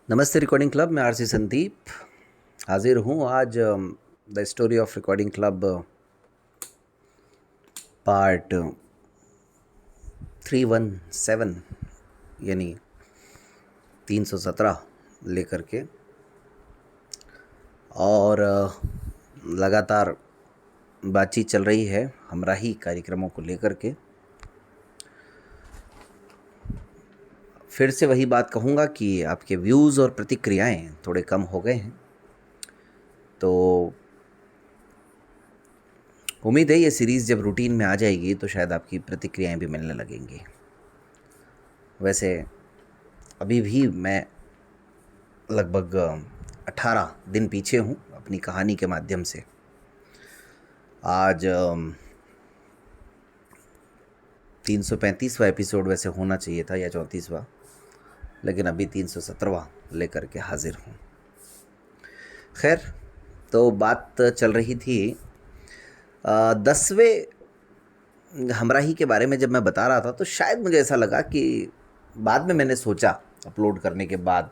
नमस्ते recording club में RC Sandeep हाजिर हूँ आज the story of recording club part 317 यानी 317 लेकर के और लगातार बातचीत चल रही है हमराही कार्यक्रमों को लेकर के। फिर से वही बात कहूँगा कि आपके व्यूज़ और प्रतिक्रियाएं थोड़े कम हो गए हैं, तो उम्मीद है ये सीरीज़ जब रूटीन में आ जाएगी तो शायद आपकी प्रतिक्रियाएं भी मिलने लगेंगी। वैसे अभी भी मैं लगभग 18 दिन पीछे हूँ अपनी कहानी के माध्यम से। आज 335वां एपिसोड वैसे होना चाहिए था या 34वां, लेकिन अभी 317वां लेकर के हाजिर हूँ। खैर, तो बात चल रही थी 10वें हमराही के बारे में। जब मैं बता रहा था तो शायद मुझे ऐसा लगा कि बाद में मैंने सोचा अपलोड करने के बाद,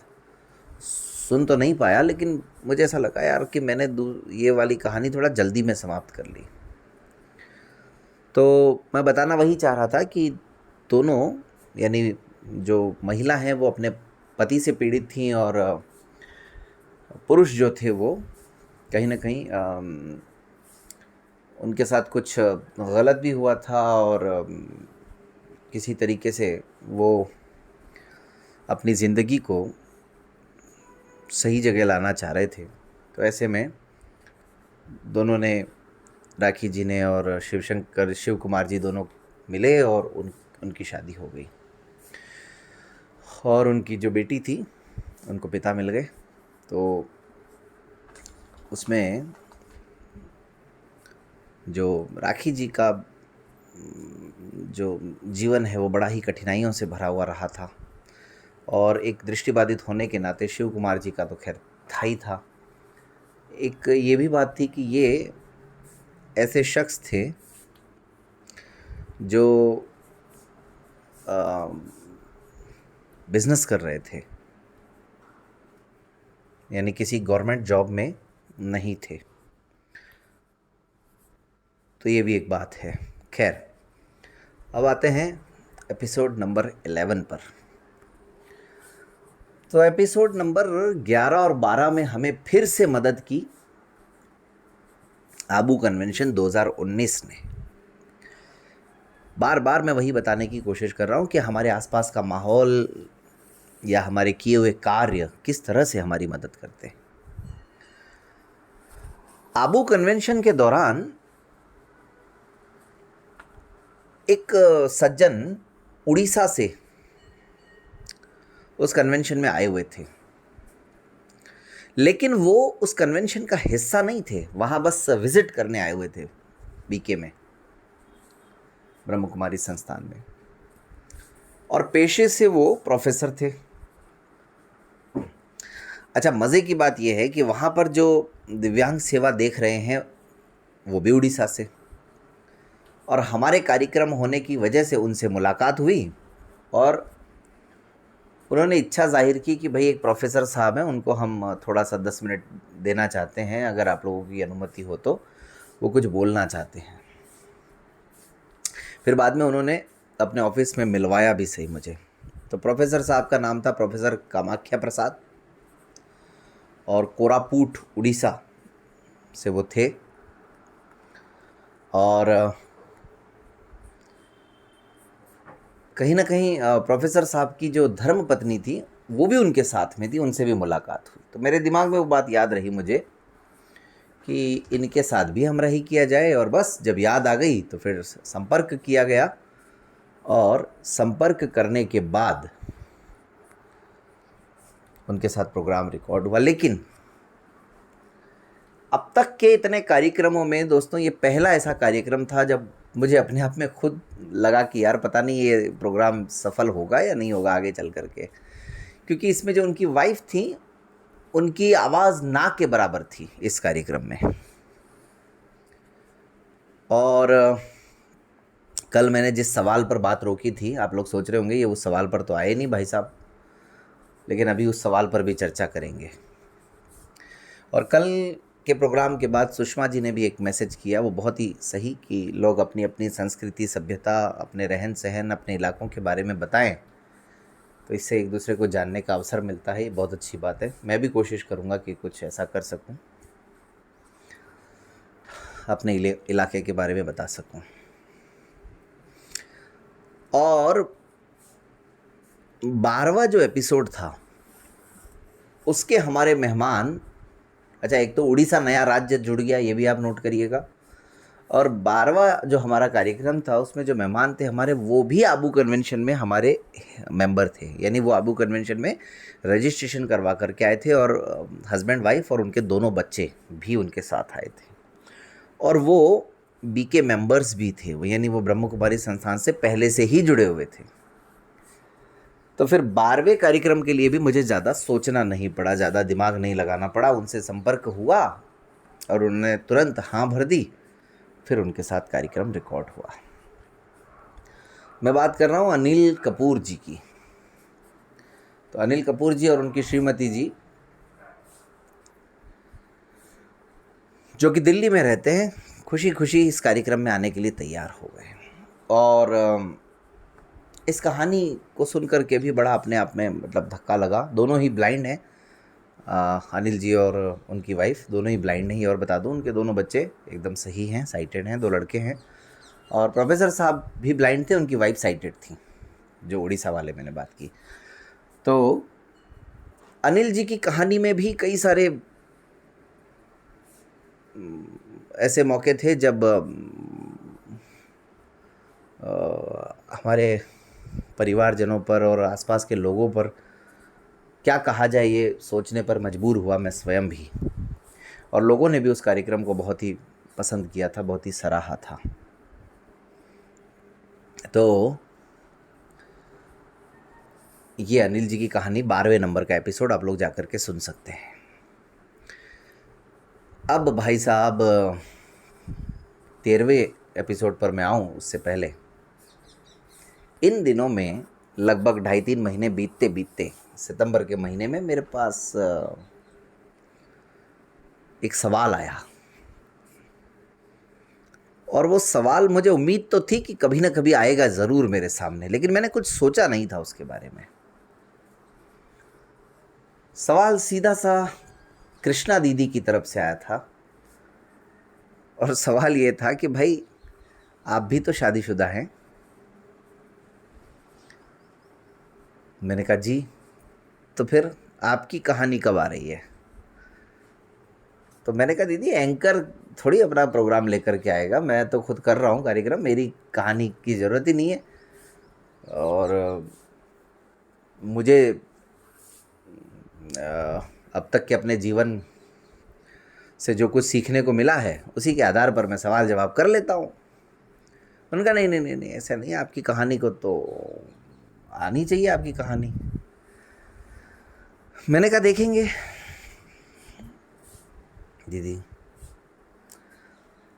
सुन तो नहीं पाया, लेकिन मुझे ऐसा लगा यार कि मैंने ये वाली कहानी थोड़ा जल्दी में समाप्त कर ली। तो मैं बताना वही चाह रहा था कि दोनों यानी जो महिला हैं वो अपने पति से पीड़ित थीं और पुरुष जो थे वो कहीं ना कहीं उनके साथ कुछ गलत भी हुआ था और किसी तरीके से वो अपनी ज़िंदगी को सही जगह लाना चाह रहे थे। तो ऐसे में दोनों ने, राखी जी ने और शिव कुमार जी दोनों मिले और उनकी शादी हो गई और उनकी जो बेटी थी उनको पिता मिल गए। तो उसमें जो राखी जी का जो जीवन है वो बड़ा ही कठिनाइयों से भरा हुआ रहा था और एक दृष्टिबाधित होने के नाते शिव कुमार जी का तो खैर था ही था। एक ये भी बात थी कि ये ऐसे शख्स थे जो बिजनेस कर रहे थे, यानी किसी गवर्नमेंट जॉब में नहीं थे। तो ये भी एक बात है। खैर, अब आते हैं एपिसोड नंबर 11 पर। तो एपिसोड नंबर 11 और 12 में हमें फिर से मदद की आबू कन्वेंशन 2019 ने। बार बार मैं वही बताने की कोशिश कर रहा हूँ कि हमारे आसपास का माहौल या हमारे किए हुए कार्य किस तरह से हमारी मदद करते हैं। आबू कन्वेंशन के दौरान एक सज्जन उड़ीसा से उस कन्वेंशन में आए हुए थे, लेकिन वो उस कन्वेंशन का हिस्सा नहीं थे, वहाँ बस विजिट करने आए हुए थे बीके में, ब्रह्म कुमारी संस्थान में, और पेशे से वो प्रोफेसर थे। अच्छा, मज़े की बात यह है कि वहाँ पर जो दिव्यांग सेवा देख रहे हैं वो भी उड़ीसा से, और हमारे कार्यक्रम होने की वजह से उनसे मुलाकात हुई और उन्होंने इच्छा जाहिर की कि भाई एक प्रोफेसर साहब हैं, उनको हम थोड़ा सा 10 मिनट देना चाहते हैं, अगर आप लोगों की अनुमति हो तो वो कुछ बोलना चाहते हैं। फिर बाद में उन्होंने अपने ऑफिस में मिलवाया भी सही मुझे। तो प्रोफेसर साहब का नाम था प्रोफेसर कामाख्या प्रसाद और कोरापुट उड़ीसा से वो थे। और कहीं ना कहीं प्रोफेसर साहब की जो धर्म पत्नी थी वो भी उनके साथ में थी, उनसे भी मुलाकात हुई। तो मेरे दिमाग में वो बात याद रही मुझे कि इनके साथ भी हमराही किया जाए, और बस जब याद आ गई तो फिर संपर्क किया गया और संपर्क करने के बाद उनके साथ प्रोग्राम रिकॉर्ड हुआ। लेकिन अब तक के इतने कार्यक्रमों में दोस्तों ये पहला ऐसा कार्यक्रम था जब मुझे अपने आप में खुद लगा कि यार पता नहीं ये प्रोग्राम सफल होगा या नहीं होगा आगे चल करके, क्योंकि इसमें जो उनकी वाइफ थी उनकी आवाज़ ना के बराबर थी इस कार्यक्रम में। और कल मैंने जिस सवाल पर बात रोकी थी, आप लोग सोच रहे होंगे ये उस सवाल पर तो आए नहीं भाई साहब, लेकिन अभी उस सवाल पर भी चर्चा करेंगे। और कल के प्रोग्राम के बाद सुषमा जी ने भी एक मैसेज किया, वो बहुत ही सही, कि लोग अपनी अपनी संस्कृति, सभ्यता, अपने रहन सहन, अपने इलाकों के बारे में बताएं, तो इससे एक दूसरे को जानने का अवसर मिलता है। ये बहुत अच्छी बात है। मैं भी कोशिश करूँगा कि कुछ ऐसा कर सकूँ, अपने इलाके के बारे में बता सकूँ। और 12वां जो एपिसोड था उसके हमारे मेहमान, अच्छा एक तो उड़ीसा नया राज्य जुड़ गया, ये भी आप नोट करिएगा। और 12वां जो हमारा कार्यक्रम था उसमें जो मेहमान थे हमारे, वो भी आबू कन्वेंशन में हमारे मेंबर थे, यानी वो आबू कन्वेंशन में रजिस्ट्रेशन करवा करके आए थे, और हस्बैंड वाइफ और उनके दोनों बच्चे भी उनके साथ आए थे, और वो बीके मेंबर्स भी थे, वो यानी वो ब्रह्म कुमारी संस्थान से पहले से ही जुड़े हुए थे। तो फिर 12वें कार्यक्रम के लिए भी मुझे ज़्यादा सोचना नहीं पड़ा, ज़्यादा दिमाग नहीं लगाना पड़ा। उनसे संपर्क हुआ और उन्होंने तुरंत हाँ भर दी, फिर उनके साथ कार्यक्रम रिकॉर्ड हुआ। मैं बात कर रहा हूँ अनिल कपूर जी की। तो अनिल कपूर जी और उनकी श्रीमती जी, जो कि दिल्ली में रहते हैं, खुशी खुशी इस कार्यक्रम में आने के लिए तैयार हो गए। और इस कहानी को सुनकर के भी बड़ा अपने आप में मतलब धक्का लगा। दोनों ही ब्लाइंड हैं, अनिल जी और उनकी वाइफ दोनों ही ब्लाइंड हैं। और बता दूं, उनके दोनों बच्चे एकदम सही हैं, साइटेड हैं, 2 लड़के हैं। और प्रोफेसर साहब भी ब्लाइंड थे, उनकी वाइफ साइटेड थी, जो उड़ीसा वाले मैंने बात की। तो अनिल जी की कहानी में भी कई सारे ऐसे मौके थे जब हमारे परिवारजनों पर और आसपास के लोगों पर क्या कहा जाए ये सोचने पर मजबूर हुआ मैं स्वयं भी। और लोगों ने भी उस कार्यक्रम को बहुत ही पसंद किया था, बहुत ही सराहा था। तो ये अनिल जी की कहानी 12वें नंबर का एपिसोड आप लोग जाकर के सुन सकते हैं। अब भाई साहब 13वें एपिसोड पर मैं आऊँ उससे पहले, इन दिनों में लगभग 2.5-3 महीने बीतते बीतते सितंबर के महीने में मेरे पास एक सवाल आया। और वो सवाल, मुझे उम्मीद तो थी कि कभी ना कभी आएगा ज़रूर मेरे सामने, लेकिन मैंने कुछ सोचा नहीं था उसके बारे में। सवाल सीधा सा कृष्णा दीदी की तरफ से आया था, और सवाल ये था कि भाई आप भी तो शादीशुदा हैं। मैंने कहा जी, तो फिर आपकी कहानी कब आ रही है? तो मैंने कहा दीदी, एंकर थोड़ी अपना प्रोग्राम लेकर के आएगा, मैं तो खुद कर रहा हूँ कार्यक्रम, मेरी कहानी की ज़रूरत ही नहीं है। और मुझे अब तक के अपने जीवन से जो कुछ सीखने को मिला है उसी के आधार पर मैं सवाल जवाब कर लेता हूँ। उनका नहीं नहीं नहीं नहीं, ऐसा नहीं, आपकी कहानी को तो आनी चाहिए, आपकी कहानी। मैंने कहा देखेंगे दीदी।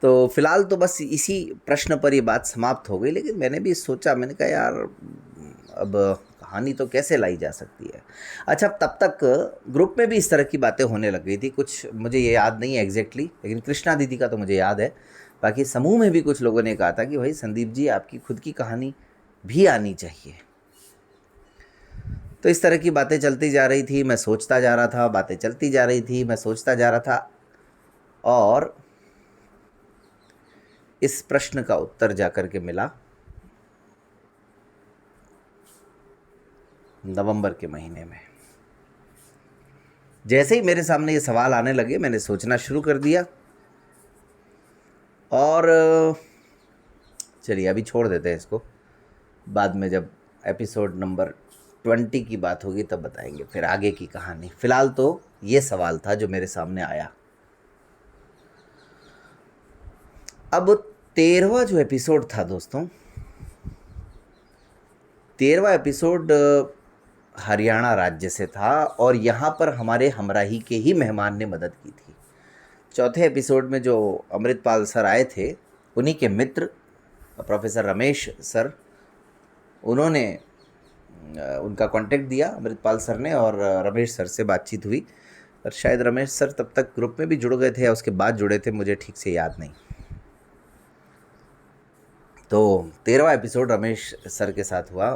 तो फिलहाल तो बस इसी प्रश्न पर ये बात समाप्त हो गई, लेकिन मैंने भी सोचा, मैंने कहा यार अब कहानी तो कैसे लाई जा सकती है। अच्छा, तब तक ग्रुप में भी इस तरह की बातें होने लग गई थी, कुछ मुझे ये याद नहीं है एग्जैक्टली, लेकिन कृष्णा दीदी का तो मुझे याद है। बाकी समूह में भी कुछ लोगों ने कहा था कि भाई संदीप जी, आपकी खुद की कहानी भी आनी चाहिए। तो इस तरह की बातें चलती जा रही थी, मैं सोचता जा रहा था, बातें चलती जा रही थी, मैं सोचता जा रहा था, और इस प्रश्न का उत्तर जाकर के मिला नवंबर के महीने में। जैसे ही मेरे सामने ये सवाल आने लगे, मैंने सोचना शुरू कर दिया। और चलिए अभी छोड़ देते हैं इसको, बाद में जब एपिसोड नंबर 20 की बात होगी तब बताएंगे फिर आगे की कहानी। फिलहाल तो ये सवाल था जो मेरे सामने आया। अब 13वां जो एपिसोड था दोस्तों, 13वां एपिसोड हरियाणा राज्य से था, और यहाँ पर हमारे हमराही के ही मेहमान ने मदद की थी। चौथे एपिसोड में जो अमृतपाल सर आए थे, उन्हीं के मित्र प्रोफेसर रमेश सर, उन्होंने उनका कांटेक्ट दिया अमृतपाल सर ने, और रमेश सर से बातचीत हुई। और शायद रमेश सर तब तक ग्रुप में भी जुड़ गए थे या उसके बाद जुड़े थे, मुझे ठीक से याद नहीं। तो 13वां एपिसोड रमेश सर के साथ हुआ,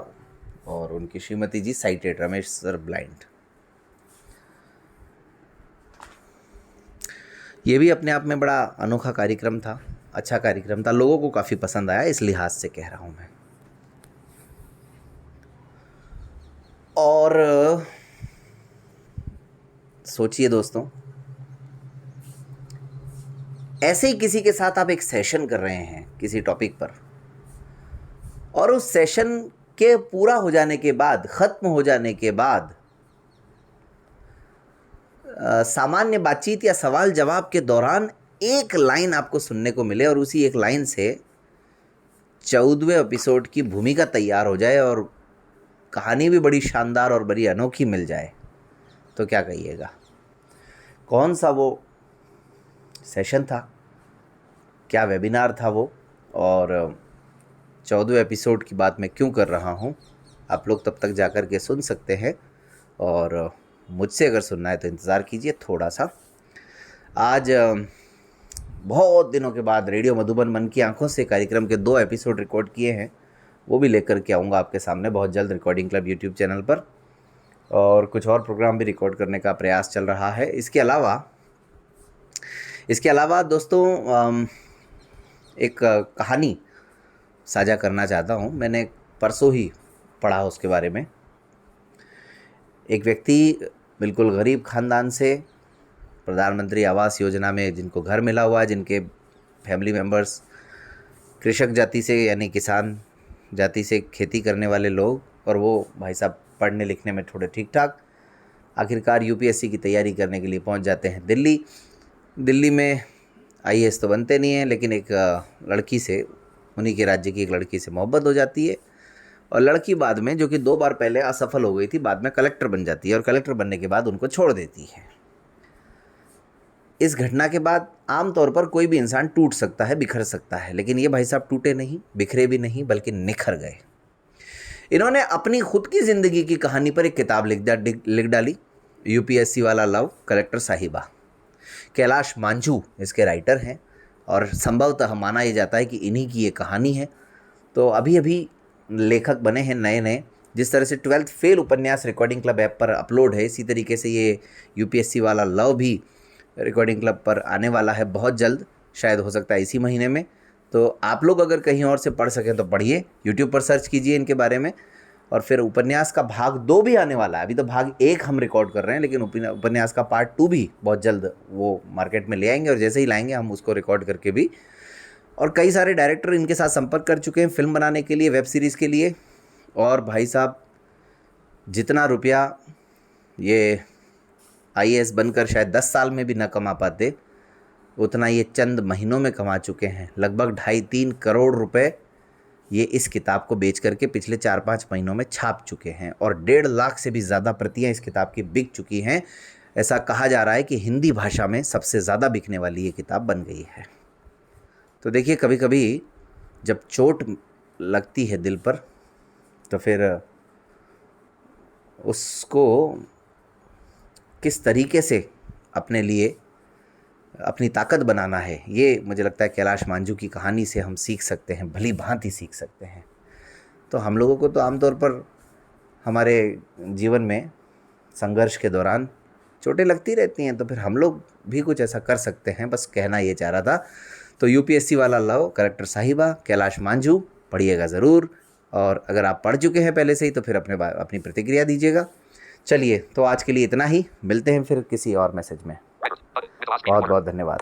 और उनकी श्रीमती जी साइटेड, रमेश सर ब्लाइंड। ये भी अपने आप में बड़ा अनोखा कार्यक्रम था, अच्छा कार्यक्रम था, लोगों को काफ़ी पसंद आया, इस लिहाज से कह रहा हूँ मैं। और सोचिए दोस्तों, ऐसे ही किसी के साथ आप एक सेशन कर रहे हैं किसी टॉपिक पर, और उस सेशन के पूरा हो जाने के बाद, ख़त्म हो जाने के बाद, सामान्य बातचीत या सवाल जवाब के दौरान एक लाइन आपको सुनने को मिले, और उसी एक लाइन से 14वें एपिसोड की भूमिका तैयार हो जाए और कहानी भी बड़ी शानदार और बड़ी अनोखी मिल जाए, तो क्या कहिएगा? कौन सा वो सेशन था, क्या वेबिनार था वो, और 14वें एपिसोड की बात मैं क्यों कर रहा हूँ, आप लोग तब तक जाकर के सुन सकते हैं। और मुझसे अगर सुनना है तो इंतज़ार कीजिए थोड़ा सा। आज बहुत दिनों के बाद रेडियो मधुबन मन की आंखों से कार्यक्रम के 2 एपिसोड रिकॉर्ड किए हैं, वो भी लेकर के आऊँगा आपके सामने बहुत जल्द रिकॉर्डिंग क्लब यूट्यूब चैनल पर, और कुछ और प्रोग्राम भी रिकॉर्ड करने का प्रयास चल रहा है। इसके अलावा दोस्तों, एक कहानी साझा करना चाहता हूँ। मैंने परसों ही पढ़ा उसके बारे में। एक व्यक्ति बिल्कुल गरीब ख़ानदान से, प्रधानमंत्री आवास योजना में जिनको घर मिला हुआ है, जिनके फैमिली मेम्बर्स कृषक जाति से यानी किसान जाति से खेती करने वाले लोग, और वो भाई साहब पढ़ने लिखने में थोड़े ठीक ठाक, आखिरकार यूपीएससी की तैयारी करने के लिए पहुंच जाते हैं दिल्ली में। आईएएस तो बनते नहीं हैं, लेकिन एक लड़की से, उन्हीं के राज्य की एक लड़की से मोहब्बत हो जाती है, और लड़की बाद में, जो कि 2 बार पहले असफल हो गई थी, बाद में कलेक्टर बन जाती है, और कलेक्टर बनने के बाद उनको छोड़ देती है। इस घटना के बाद आमतौर पर कोई भी इंसान टूट सकता है, बिखर सकता है, लेकिन ये भाई साहब टूटे नहीं, बिखरे भी नहीं, बल्कि निखर गए। इन्होंने अपनी खुद की ज़िंदगी की कहानी पर एक किताब लिख डाली, यूपीएससी वाला लव, कलेक्टर साहिबा। कैलाश मांझू इसके राइटर हैं, और संभवतः माना यह जाता है कि इन्हीं की ये कहानी है। तो अभी अभी लेखक बने हैं नए नए। जिस तरह से 12th फेल उपन्यास रिकॉर्डिंग क्लब ऐप पर अपलोड है, इसी तरीके से ये यूपीएससी वाला लव भी रिकॉर्डिंग क्लब पर आने वाला है बहुत जल्द, शायद हो सकता है इसी महीने में। तो आप लोग अगर कहीं और से पढ़ सकें तो पढ़िए, यूट्यूब पर सर्च कीजिए इनके बारे में। और फिर उपन्यास का भाग 2 भी आने वाला है। अभी तो भाग 1 हम रिकॉर्ड कर रहे हैं, लेकिन उपन्यास का पार्ट 2 भी बहुत जल्द वो मार्केट में ले आएंगे, और जैसे ही लाएंगे हम उसको रिकॉर्ड करके भी। और कई सारे डायरेक्टर इनके साथ संपर्क कर चुके हैं फिल्म बनाने के लिए, वेब सीरीज़ के लिए। और भाई साहब, जितना रुपया ये आईएएस बनकर शायद 10 साल में भी न कमा पाते, उतना ये चंद महीनों में कमा चुके हैं। लगभग 2.5-3 करोड़ रुपए ये इस किताब को बेच करके पिछले 4-5 महीनों में छाप चुके हैं, और 1.5 लाख से भी ज़्यादा प्रतियां इस किताब की बिक चुकी हैं। ऐसा कहा जा रहा है कि हिंदी भाषा में सबसे ज़्यादा बिकने वाली ये किताब बन गई है। तो देखिए, कभी कभी जब चोट लगती है दिल पर, तो फिर उसको किस तरीके से अपने लिए अपनी ताकत बनाना है, ये मुझे लगता है कैलाश मांझू की कहानी से हम सीख सकते हैं, भली भांति सीख सकते हैं। तो हम लोगों को तो आमतौर पर हमारे जीवन में संघर्ष के दौरान चोटें लगती रहती हैं, तो फिर हम लोग भी कुछ ऐसा कर सकते हैं, बस कहना ये चाह रहा था। तो यूपीएससी वाला लव, कलेक्टर साहिबा, कैलाश मांझू, पढ़िएगा ज़रूर। और अगर आप पढ़ चुके हैं पहले से ही तो फिर अपनी प्रतिक्रिया दीजिएगा। चलिए, तो आज के लिए इतना ही, मिलते हैं फिर किसी और मैसेज में। बहुत बहुत धन्यवाद।